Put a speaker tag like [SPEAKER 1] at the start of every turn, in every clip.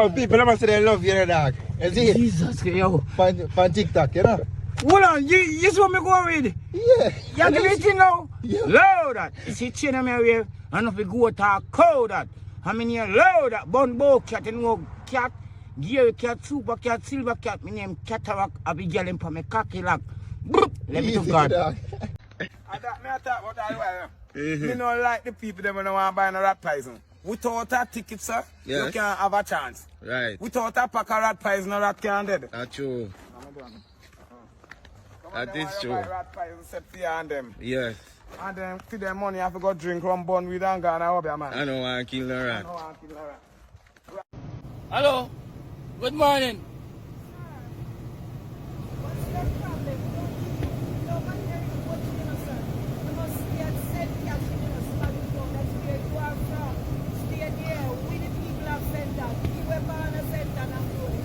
[SPEAKER 1] Oh, people must say they love you, dog. You see?
[SPEAKER 2] Jesus, yo.
[SPEAKER 1] On TikTok, you know?
[SPEAKER 2] Hold on, you saw me go with?
[SPEAKER 1] Yeah.
[SPEAKER 2] You give it now?
[SPEAKER 1] Yeah.
[SPEAKER 2] Loud that. You see, chain of me away, and if we go to a cow that. I mean, you loud that. Bun cat, and no cat, gear cat, super cat, silver cat. My name Cataract, I be yelling for me cocky lock. Let me to God. I talk about that while. You know, like the people that don't want to buy no rat poison. Without a ticket, sir,
[SPEAKER 3] yes,
[SPEAKER 2] you can't have a chance.
[SPEAKER 3] Right.
[SPEAKER 2] Without a pack of rat pies, no rat can dead.
[SPEAKER 3] That's true. That is true.
[SPEAKER 2] Rat pies set for you and them.
[SPEAKER 3] Yes.
[SPEAKER 2] And then for them money, I have to go drink rum bun with and go and I man.
[SPEAKER 3] I don't want to kill no rat.
[SPEAKER 2] I don't want to kill no rat.
[SPEAKER 4] Hello. Good morning.
[SPEAKER 5] What's your problem? Nobody here is watching you, sir. You must stay at St. Catherine, that's where you are from. Stay there. We the people of St. Catherine. We were born in St. Catherine.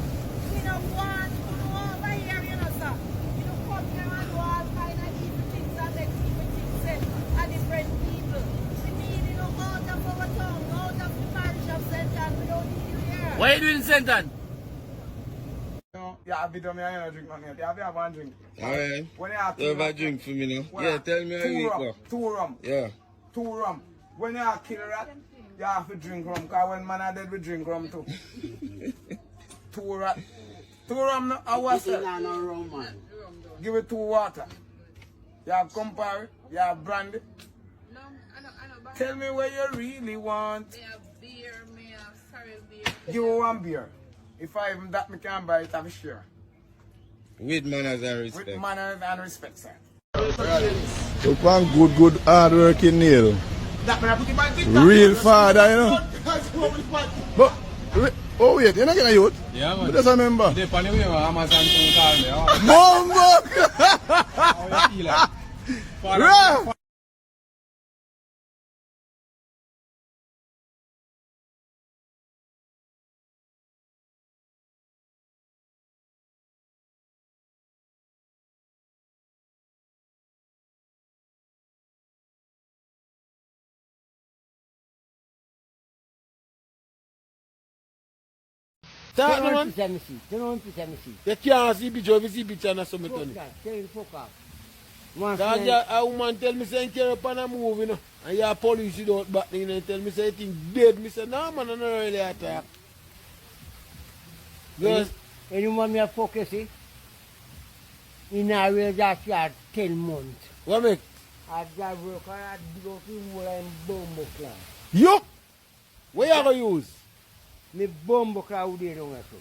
[SPEAKER 5] We don't want to go over here, you know, sir. You don't come here and do all kind of evil things and make evil things said and different people. We need you know, out of our town, out of the parish of St. Catherine. We don't need you here.
[SPEAKER 4] What are you doing in St. Ann?
[SPEAKER 2] Yeah, I be done, I don't drink nothing yet. You have one drink.
[SPEAKER 3] Alright.
[SPEAKER 2] When you have
[SPEAKER 3] You have a drink for me now? Yeah, tell me how you go.
[SPEAKER 2] Two rum.
[SPEAKER 3] Yeah.
[SPEAKER 2] 2 rum. When you have kill a rat, you have to drink rum. Because when man are dead, we drink rum too. 2 rat. 2 rum, no, I was give it 2 water. You have compare, you have brandy.
[SPEAKER 6] No, I know.
[SPEAKER 2] Tell me what you really want.
[SPEAKER 6] Me have beer, me have sorry beer.
[SPEAKER 2] Give me 1 beer. If I even that, me can buy it, have a share.
[SPEAKER 3] With manners and respect.
[SPEAKER 2] With manners and respect, sir.
[SPEAKER 1] Look one good hard working nail.
[SPEAKER 2] That man I put it by TikTok.
[SPEAKER 1] Real father, you know. But, oh wait, you're not getting a youth?
[SPEAKER 4] Yeah, man.
[SPEAKER 1] But just remember.
[SPEAKER 4] They funny way Amazon to call me.
[SPEAKER 1] Bombo!
[SPEAKER 4] How you feel like?
[SPEAKER 1] Rah!
[SPEAKER 7] Talk no man. You can't see picture, if you see picture and something on it. Cause a woman tell me say you carry up on a move, you know. And your police you don't back in and tell me say you think dead. Me say no man, I don't really attack. Because
[SPEAKER 8] when you want me to focus, see? In a way that you are 10 months.
[SPEAKER 7] what make?
[SPEAKER 8] I drive work and I go to work and bomb class.
[SPEAKER 7] You? Where you gonna use?
[SPEAKER 8] Me bomb class would be wrong so.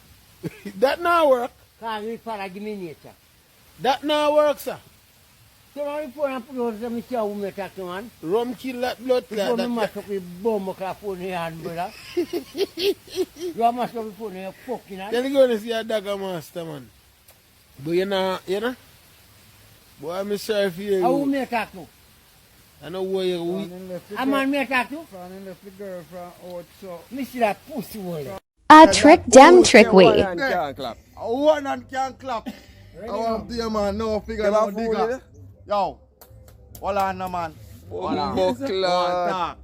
[SPEAKER 7] That now work.
[SPEAKER 8] Cause me father give me nature.
[SPEAKER 7] That now work, sir.
[SPEAKER 8] So I report and put out some show with me talk to man.
[SPEAKER 7] Rum kill that blood
[SPEAKER 8] Before
[SPEAKER 7] clot.
[SPEAKER 8] me mash up with bomb class phone in your hand, brother. You mash up with phone in your fucking hand.
[SPEAKER 7] Tell you go to see a dagger master, man. But you know? Boy, I'm sorry for you.
[SPEAKER 8] How me talk to?
[SPEAKER 7] I know where you're weak.
[SPEAKER 8] A man me talk to?
[SPEAKER 2] Left the girl from out, so.
[SPEAKER 8] Me see that pussy hole.
[SPEAKER 9] A trick dem trickery.
[SPEAKER 1] One hand can clap. I want to be a man, no figure, no digger. Yo, hold on, no man. Hold on.
[SPEAKER 3] Buckler.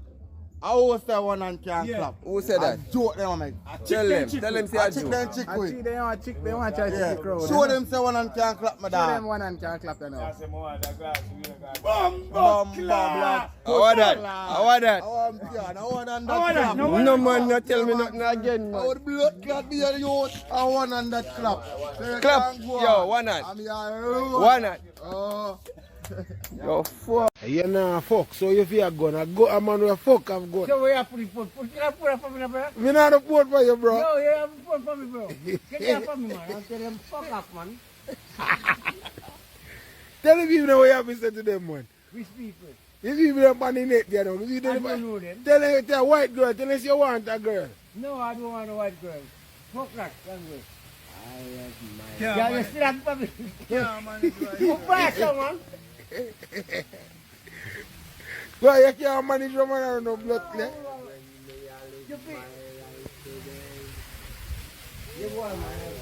[SPEAKER 1] I always say one hand can clap.
[SPEAKER 3] Who said that?
[SPEAKER 1] I joke them, man.
[SPEAKER 3] Tell them say I
[SPEAKER 1] Chick
[SPEAKER 3] do.
[SPEAKER 1] them chick with.
[SPEAKER 2] They want to try to
[SPEAKER 1] Yeah.
[SPEAKER 2] the crowd.
[SPEAKER 1] Show them say one hand can clap, my
[SPEAKER 2] Show them
[SPEAKER 1] dog.
[SPEAKER 2] one and can clap you now.
[SPEAKER 1] Bum, black.
[SPEAKER 3] How are that?
[SPEAKER 1] I want piano, I want hand that clap.
[SPEAKER 3] No man, not tell me nothing again,
[SPEAKER 1] I
[SPEAKER 3] man.
[SPEAKER 1] would blood clot be a youth. I want hand that clap. So you
[SPEAKER 3] Clap.
[SPEAKER 1] can't go
[SPEAKER 3] Yo,
[SPEAKER 1] on.
[SPEAKER 3] one hand.
[SPEAKER 1] I'm here.
[SPEAKER 3] One hand.
[SPEAKER 1] Oh.
[SPEAKER 3] Yo, fuck.
[SPEAKER 7] You know, fuck. So if you are gonna go, a man with a fuck have gun.
[SPEAKER 8] So where you put it? Put it for me, brother.
[SPEAKER 7] Me not report for you, bro.
[SPEAKER 8] No, you have to put it for me, bro. Get it for me, man. I'll tell them fuck off, man.
[SPEAKER 7] Tell the people what you have to say to them, man.
[SPEAKER 8] Which people?
[SPEAKER 7] If people are on the net, you know. If you
[SPEAKER 8] I don't know them.
[SPEAKER 7] tell them it's a white girl, tell us you want a girl.
[SPEAKER 8] No, I don't want a white girl. Fuck that, don't go. Yeah, you still have to me.
[SPEAKER 2] Yeah, man.
[SPEAKER 8] You pass man.
[SPEAKER 7] Well, you can't manage your man around no blood clot.
[SPEAKER 8] You be. You go on, man.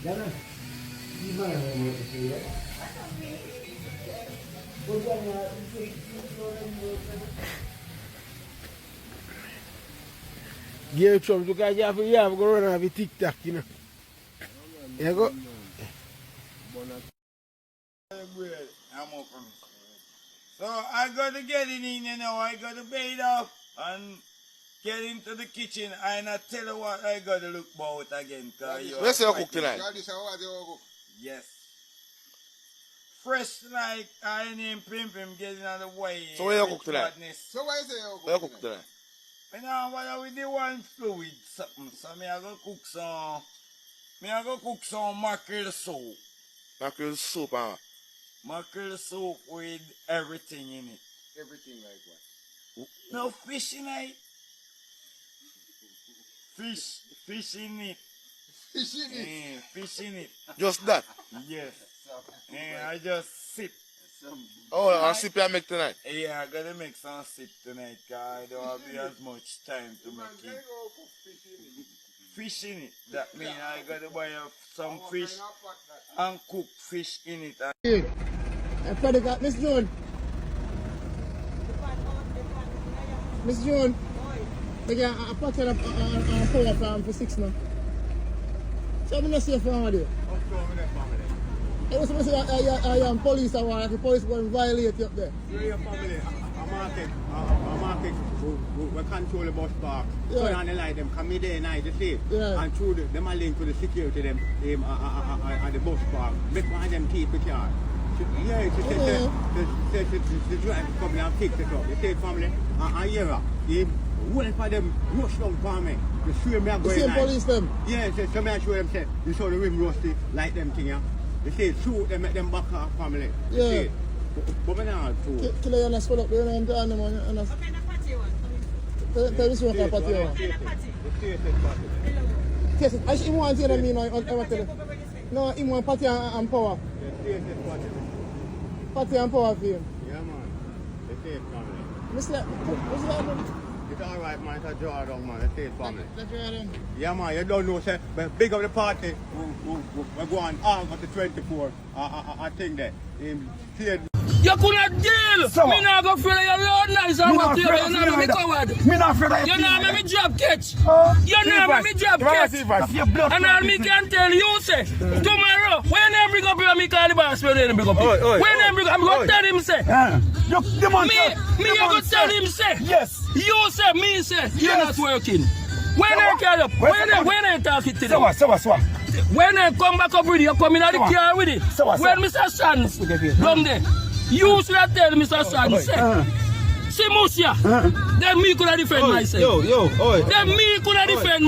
[SPEAKER 8] Jana, you man want to see that?
[SPEAKER 7] Gary Trump, because you have to go run have a TikTok, you know. You go.
[SPEAKER 2] I'm open. So I got to get in, you know, I got to bathe up and get into the kitchen and I tell you what I got to look about again.
[SPEAKER 1] Let's say you cook tonight.
[SPEAKER 2] Yes. Fresh like I name Pim getting on the way.
[SPEAKER 1] So what you cook tonight?
[SPEAKER 2] So what
[SPEAKER 1] you cook tonight?
[SPEAKER 2] You know what we do one fluid something. So me I go cook some mackerel soup.
[SPEAKER 1] Mackerel soup, huh?
[SPEAKER 2] Mackerel soup with everything in it.
[SPEAKER 1] Everything like what?
[SPEAKER 2] No fish in it. Fish in it.
[SPEAKER 1] Fish in it?
[SPEAKER 2] Fish in it.
[SPEAKER 1] Just that?
[SPEAKER 2] Yes. And I just sip.
[SPEAKER 1] Oh, I'll sip and make tonight?
[SPEAKER 2] Yeah, I gotta make some sip tonight, cause I don't have as much time to make it. Fish in it. That means I gotta buy some fish and cook fish in it.
[SPEAKER 7] I probably got Miss June. Miss June. I got a pattern of power farm for 6 now. So I'm not safe from there. I was supposed to say I am police or the police going to violate you up there.
[SPEAKER 8] Your family, a market, we control the bus park. So on the light them come in there night, you see. And through them are linked to the security them at the bus park. Make one of them keep the car. Yeah, it's the driver come and fix it up. You see family, and here, wait for them rush down for me. You see me going.
[SPEAKER 7] The same police them?
[SPEAKER 8] Yeah, so me I show them say, you saw the rim rusty, like them thing, yeah. You see, shoot them, make them back off family. You see, but me not too.
[SPEAKER 7] Kill you and I swell up there and turn them on. What kind of party one? Tell me what kind of party one.
[SPEAKER 8] The stated party.
[SPEAKER 7] Yes, I should want to tell me now. No, he want party and power.
[SPEAKER 8] The stated party.
[SPEAKER 7] Party and power for him.
[SPEAKER 8] Yeah, man. The state family.
[SPEAKER 7] What's that?
[SPEAKER 8] It's alright, man. It's a draw down, man. The state family.
[SPEAKER 7] Let's draw them.
[SPEAKER 8] Yeah, man. You don't know, say, but big of the party. We go on August the 24th. I think that.
[SPEAKER 4] You couldn't deal! Me not go feel your road nice and what you not me coward.
[SPEAKER 2] Me not afraid of
[SPEAKER 4] you not make me drop catch. You not make me drop catch. And all me can tell you say, tomorrow, when they bring up here, me call the boss, when they bring up here. When they bring up, I'm going to tell him say. Me you go tell him say.
[SPEAKER 2] Yes.
[SPEAKER 4] You say, me say, you're not working. When they call up, when they talk it to them.
[SPEAKER 2] So.
[SPEAKER 4] When I come back up with it, you come in at the car with it. When Mr. Sands come there, you should have tell Mr. Sands, say, see Musia, then me could have defend myself. Then me could have defend